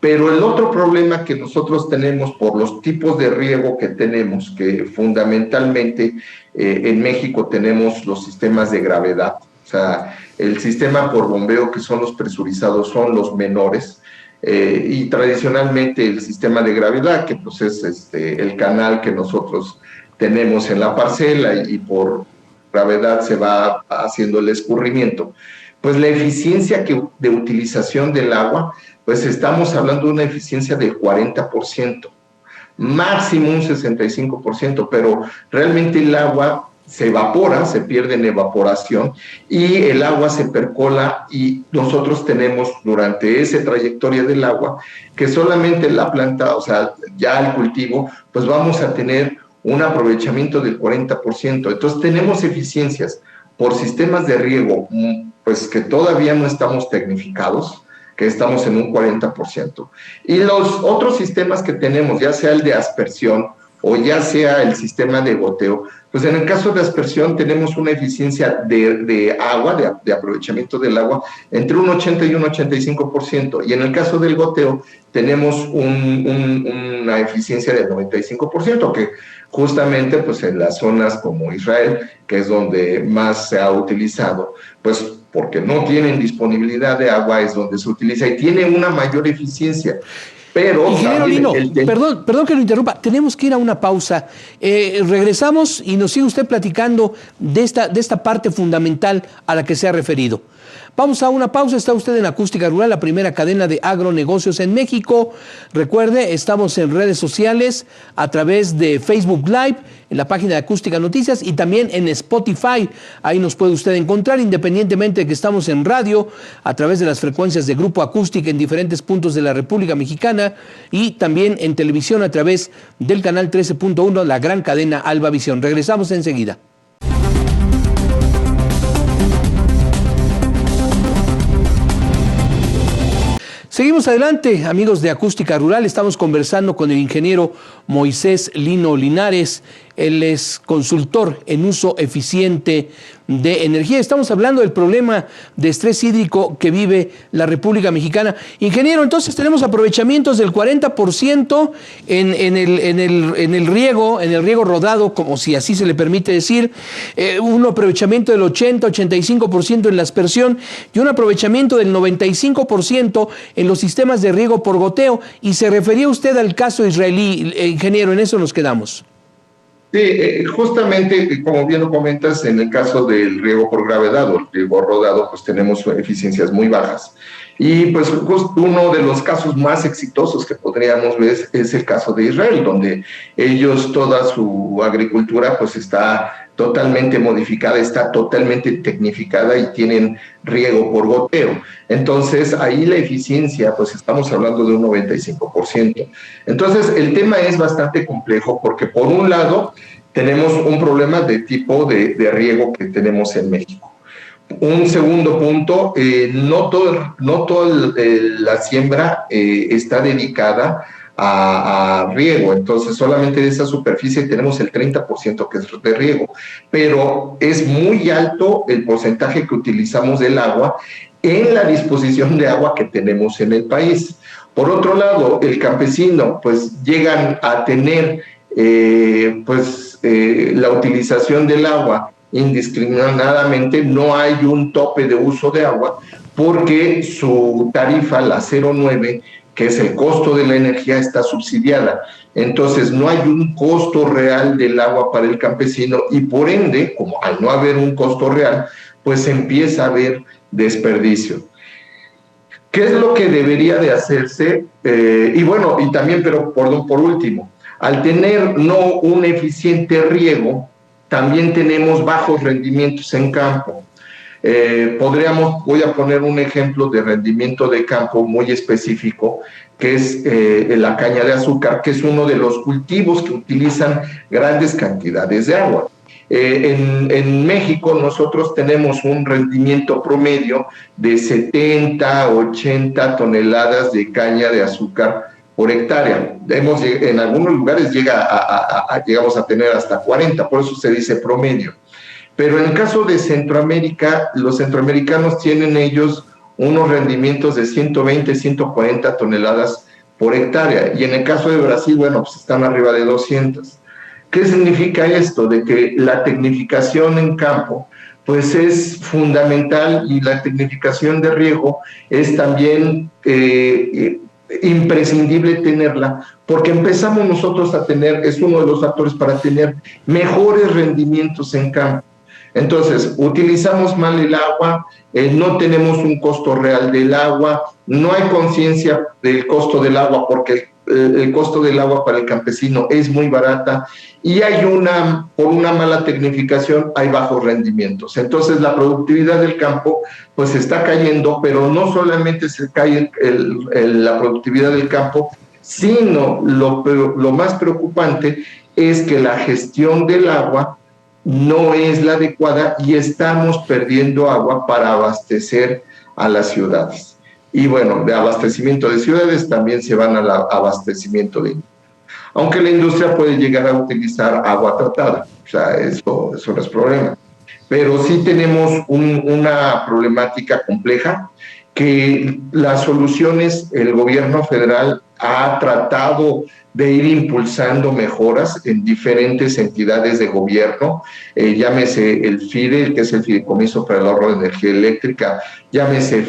Pero el otro problema que nosotros tenemos por los tipos de riego que tenemos, que fundamentalmente en México tenemos los sistemas de gravedad, o sea, el sistema por bombeo, que son los presurizados, son los menores, y tradicionalmente el sistema de gravedad, que pues es el canal que nosotros tenemos en la parcela y por gravedad se va haciendo el escurrimiento. Pues la eficiencia de utilización del agua, pues estamos hablando de una eficiencia del 40%, máximo un 65%, pero realmente el agua se evapora, se pierde en evaporación y el agua se percola, y nosotros tenemos durante esa trayectoria del agua que solamente la planta, o sea, ya el cultivo, pues vamos a tener un aprovechamiento del 40%. Entonces tenemos eficiencias por sistemas de riego, pues que todavía no estamos tecnificados, que estamos en un 40%. Y los otros sistemas que tenemos, ya sea el de aspersión o ya sea el sistema de goteo, pues en el caso de aspersión tenemos una eficiencia de agua, de aprovechamiento del agua, entre un 80 y un 85%. Y en el caso del goteo tenemos una eficiencia del 95%, que justamente pues en las zonas como Israel, que es donde más se ha utilizado, pues porque no tienen disponibilidad de agua, es donde se utiliza y tiene una mayor eficiencia. Pero ingeniero Lino, perdón que lo interrumpa, tenemos que ir a una pausa. Regresamos y nos sigue usted platicando de esta parte fundamental a la que se ha referido. Vamos a una pausa. Está usted en Acústica Rural, la primera cadena de agronegocios en México. Recuerde, estamos en redes sociales a través de Facebook Live, en la página de Acústica Noticias y también en Spotify. Ahí nos puede usted encontrar, independientemente de que estamos en radio, a través de las frecuencias de Grupo Acústica en diferentes puntos de la República Mexicana, y también en televisión a través del canal 13.1, la gran cadena Alba Visión. Regresamos enseguida. Seguimos adelante, amigos de Acústica Rural. Estamos conversando con el ingeniero Moisés Lino Linares. Él es consultor en uso eficiente de energía. Estamos hablando del problema de estrés hídrico que vive la República Mexicana. Ingeniero, entonces tenemos aprovechamientos del 40% en el riego rodado, como si así se le permite decir, un aprovechamiento del 80-85% en la aspersión y un aprovechamiento del 95% en los sistemas de riego por goteo. Y se refería usted al caso israelí, ingeniero, en eso nos quedamos. Sí, justamente, como bien lo comentas, en el caso del riego por gravedad o el riego rodado, pues tenemos eficiencias muy bajas. Y pues uno de los casos más exitosos que podríamos ver es el caso de Israel, donde ellos, toda su agricultura pues está totalmente modificada, está totalmente tecnificada y tienen riego por goteo. Entonces, ahí la eficiencia, pues estamos hablando de un 95%. Entonces, el tema es bastante complejo porque por un lado tenemos un problema de tipo de riego que tenemos en México. Un segundo punto, no toda la siembra está dedicada a riego, entonces solamente de esa superficie tenemos el 30% que es de riego, pero es muy alto el porcentaje que utilizamos del agua en la disposición de agua que tenemos en el país. Por otro lado, el campesino pues llegan a tener la utilización del agua indiscriminadamente, no hay un tope de uso de agua porque su tarifa, la 09, que es el costo de la energía, está subsidiada. Entonces no hay un costo real del agua para el campesino y por ende, como al no haber un costo real, pues empieza a haber desperdicio. ¿Qué es lo que debería de hacerse? Y también, pero por último, al tener no un eficiente riego, también tenemos bajos rendimientos en campo. Voy a poner un ejemplo de rendimiento de campo muy específico, que es la caña de azúcar, que es uno de los cultivos que utilizan grandes cantidades de agua. En México nosotros tenemos un rendimiento promedio de 70, 80 toneladas de caña de azúcar por hectárea. En algunos lugares llegamos a tener hasta 40, por eso se dice promedio. Pero en el caso de Centroamérica, los centroamericanos tienen ellos unos rendimientos de 120, 140 toneladas por hectárea. Y en el caso de Brasil, bueno, pues están arriba de 200. ¿Qué significa esto? De que la tecnificación en campo pues es fundamental y la tecnificación de riego es también imprescindible tenerla, porque empezamos nosotros a tener, es uno de los factores para tener mejores rendimientos en campo. Entonces, utilizamos mal el agua, no tenemos un costo real del agua, no hay conciencia del costo del agua porque el costo del agua para el campesino es muy barata y por una mala tecnificación hay bajos rendimientos. Entonces la productividad del campo pues está cayendo, pero no solamente se cae la productividad del campo, sino lo más preocupante es que la gestión del agua no es la adecuada y estamos perdiendo agua para abastecer a las ciudades. Y bueno, de abastecimiento de ciudades también se van al abastecimiento de industria. Aunque la industria puede llegar a utilizar agua tratada, o sea, eso no es problema. Pero sí tenemos una problemática compleja que las soluciones, el gobierno federal ha tratado de ir impulsando mejoras en diferentes entidades de gobierno, llámese el FIDE, que es el Fideicomiso para el Ahorro de Energía Eléctrica, llámese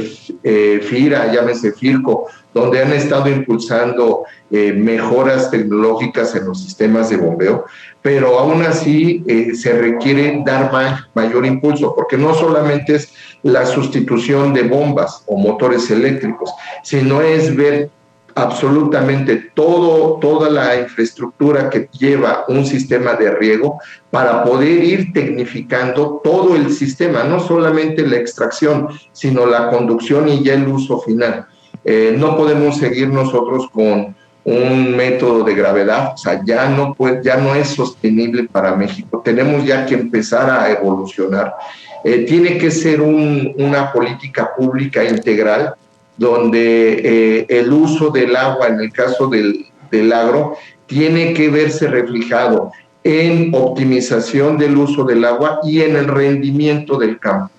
FIRA, llámese FIRCO, donde han estado impulsando mejoras tecnológicas en los sistemas de bombeo, pero aún así se requiere dar mayor impulso, porque no solamente es la sustitución de bombas o motores eléctricos, sino es ver absolutamente toda la infraestructura que lleva un sistema de riego para poder ir tecnificando todo el sistema, no solamente la extracción, sino la conducción y ya el uso final. No podemos seguir nosotros con un método de gravedad, o sea, ya no es sostenible para México. Tenemos ya que empezar a evolucionar. Tiene que ser una política pública integral donde el uso del agua, en el caso del agro, tiene que verse reflejado en optimización del uso del agua y en el rendimiento del campo,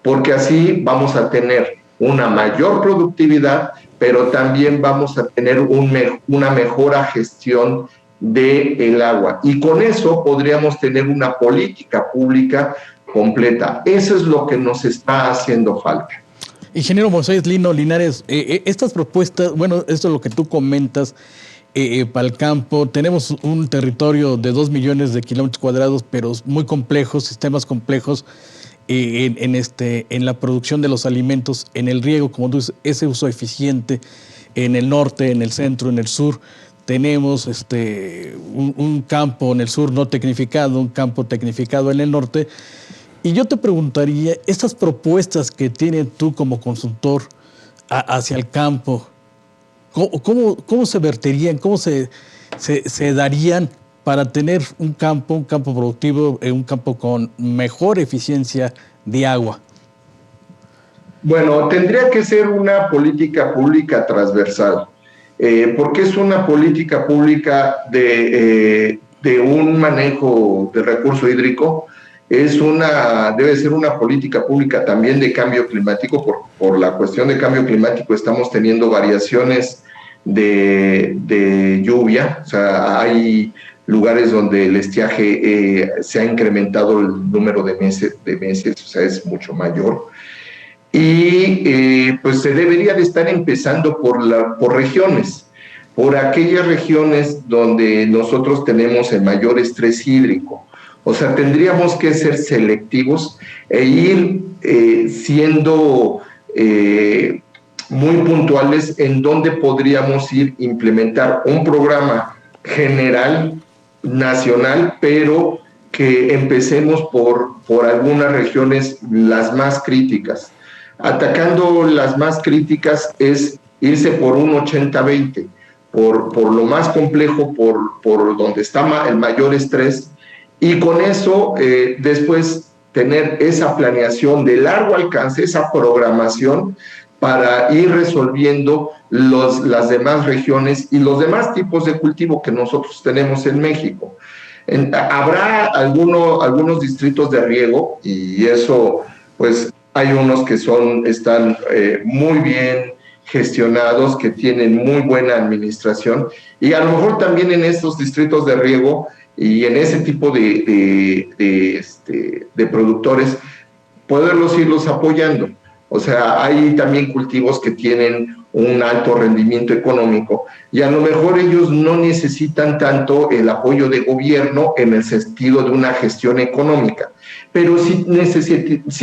porque así vamos a tener una mayor productividad, pero también vamos a tener una mejora gestión del agua. Y con eso podríamos tener una política pública completa. Eso es lo que nos está haciendo falta. Ingeniero Moisés Lino Linares, estas propuestas, bueno, esto es lo que tú comentas, para el campo. Tenemos un territorio de 2 millones de kilómetros cuadrados, pero muy complejos, sistemas complejos en la producción de los alimentos, en el riego, como tú dices, ese uso eficiente en el norte, en el centro, en el sur. Tenemos un campo en el sur no tecnificado, un campo tecnificado en el norte. Y yo te preguntaría, estas propuestas que tienes tú como consultor hacia el campo, ¿cómo se verterían, cómo se darían para tener un campo productivo, un campo con mejor eficiencia de agua? Bueno, tendría que ser una política pública transversal, porque es una política pública de un manejo de recurso hídrico, debe ser una política pública también de cambio climático. Por la cuestión de cambio climático estamos teniendo variaciones de lluvia, o sea, hay lugares donde el estiaje se ha incrementado el número de meses, o sea, es mucho mayor. Y pues se debería de estar empezando por regiones, por aquellas regiones donde nosotros tenemos el mayor estrés hídrico. O sea, tendríamos que ser selectivos e ir siendo muy puntuales en donde podríamos implementar un programa general, nacional, pero que empecemos por algunas regiones, las más críticas. Atacando las más críticas es irse por un 80-20, por lo más complejo, por donde está el mayor estrés, y con eso después tener esa planeación de largo alcance, esa programación para ir resolviendo las demás regiones y los demás tipos de cultivo que nosotros tenemos en México. Habrá algunos distritos de riego, y eso pues hay unos que están muy bien gestionados, que tienen muy buena administración, y a lo mejor también en estos distritos de riego y en ese tipo de productores, poderlos irlos apoyando. O sea, hay también cultivos que tienen un alto rendimiento económico y a lo mejor ellos no necesitan tanto el apoyo de gobierno en el sentido de una gestión económica, pero sí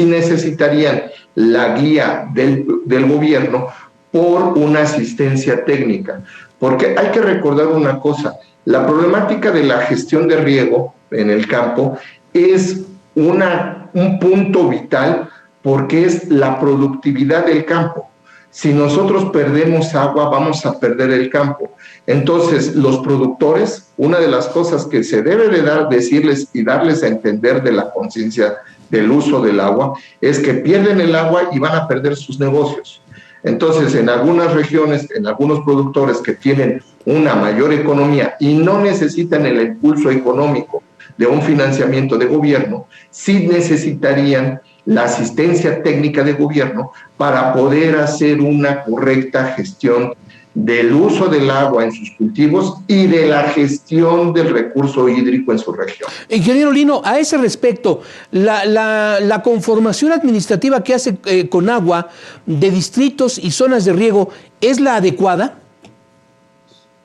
necesitarían la guía del gobierno por una asistencia técnica. Porque hay que recordar una cosa, la problemática de la gestión de riego en el campo es un punto vital, porque es la productividad del campo. Si nosotros perdemos agua, vamos a perder el campo. Entonces, los productores, una de las cosas que se debe de decirles y darles a entender de la conciencia del uso del agua, es que pierden el agua y van a perder sus negocios. Entonces, en algunas regiones, en algunos productores que tienen una mayor economía y no necesitan el impulso económico de un financiamiento de gobierno, sí necesitarían la asistencia técnica de gobierno para poder hacer una correcta gestión del uso del agua en sus cultivos y de la gestión del recurso hídrico en su región. Ingeniero Lino, a ese respecto, la conformación administrativa que hace Conagua de distritos y zonas de riego, ¿es la adecuada?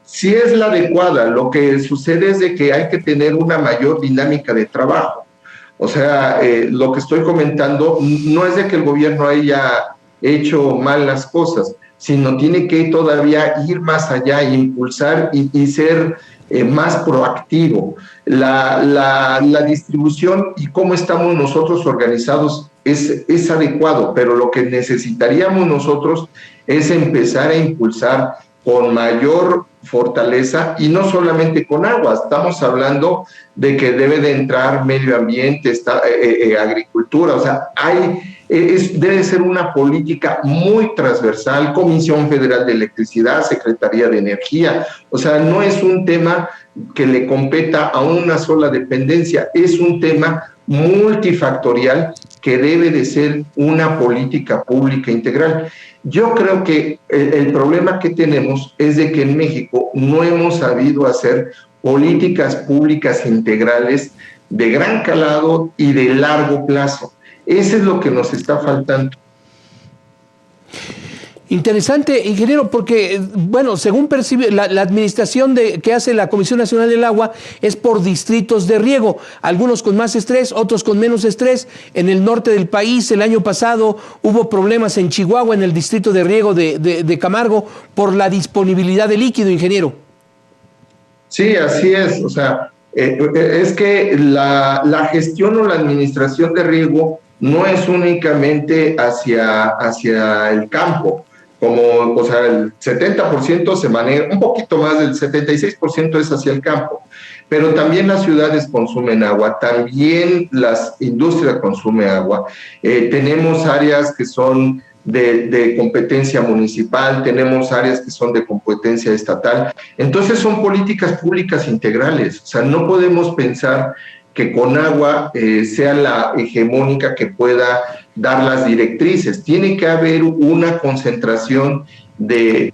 Sí es la adecuada. Lo que sucede es de que hay que tener una mayor dinámica de trabajo. O sea, lo que estoy comentando no es de que el gobierno haya hecho mal las cosas, sino tiene que todavía ir más allá, impulsar y ser más proactivo. La distribución y cómo estamos nosotros organizados es adecuado, pero lo que necesitaríamos nosotros es empezar a impulsar con mayor fortaleza, y no solamente con agua, estamos hablando de que debe de entrar medio ambiente, agricultura, o sea, debe ser una política muy transversal, Comisión Federal de Electricidad, Secretaría de Energía, o sea, no es un tema que le competa a una sola dependencia, es un tema multifactorial que debe de ser una política pública integral. Yo creo que el problema que tenemos es de que en México no hemos sabido hacer políticas públicas integrales de gran calado y de largo plazo. Eso es lo que nos está faltando. Interesante, ingeniero, porque, bueno, según percibe la administración que hace la Comisión Nacional del Agua es por distritos de riego, algunos con más estrés, otros con menos estrés. En el norte del país, el año pasado, hubo problemas en Chihuahua, en el distrito de riego de Camargo, por la disponibilidad de líquido, ingeniero. Sí, así es. O sea, es que la gestión o la administración de riego no es únicamente hacia el campo. O sea, el 70% se maneja, un poquito más del 76% es hacia el campo, pero también las ciudades consumen agua, también las industrias consumen agua. Tenemos áreas que son de competencia municipal, tenemos áreas que son de competencia estatal, entonces son políticas públicas integrales. O sea, no podemos pensar que con agua sea la hegemónica que pueda dar las directrices. Tiene que haber una concentración de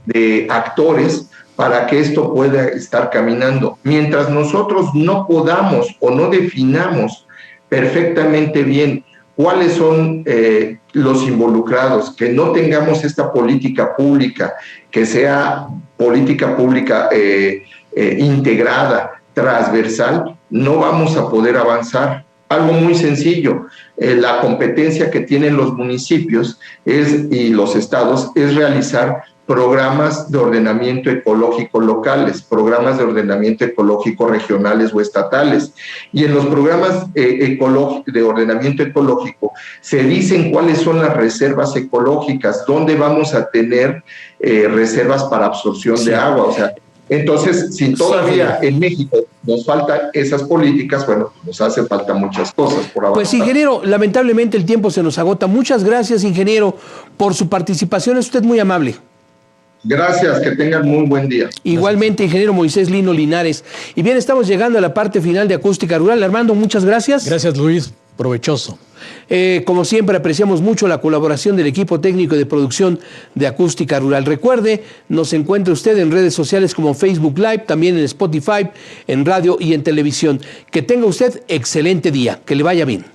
actores para que esto pueda estar caminando. Mientras nosotros no podamos o no definamos perfectamente bien cuáles son los involucrados, que no tengamos esta política pública, que sea política pública integrada, transversal, no vamos a poder avanzar. Algo muy sencillo, la competencia que tienen los municipios y los estados es realizar programas de ordenamiento ecológico locales, programas de ordenamiento ecológico regionales o estatales. Y en los programas de ordenamiento ecológico se dicen cuáles son las reservas ecológicas, dónde vamos a tener reservas para absorción de agua. O sea, entonces, si todavía en México nos faltan esas políticas, bueno, nos hace falta muchas cosas por avanzar. Pues, ingeniero, lamentablemente el tiempo se nos agota. Muchas gracias, ingeniero, por su participación. Es usted muy amable. Gracias, que tengan muy buen día. Igualmente, ingeniero Moisés Lino Linares. Y bien, estamos llegando a la parte final de Acústica Rural. Armando, muchas gracias. Gracias, Luis. Provechoso. Como siempre, apreciamos mucho la colaboración del equipo técnico de producción de Acústica Rural. Recuerde, nos encuentra usted en redes sociales como Facebook Live, también en Spotify, en radio y en televisión. Que tenga usted excelente día. Que le vaya bien.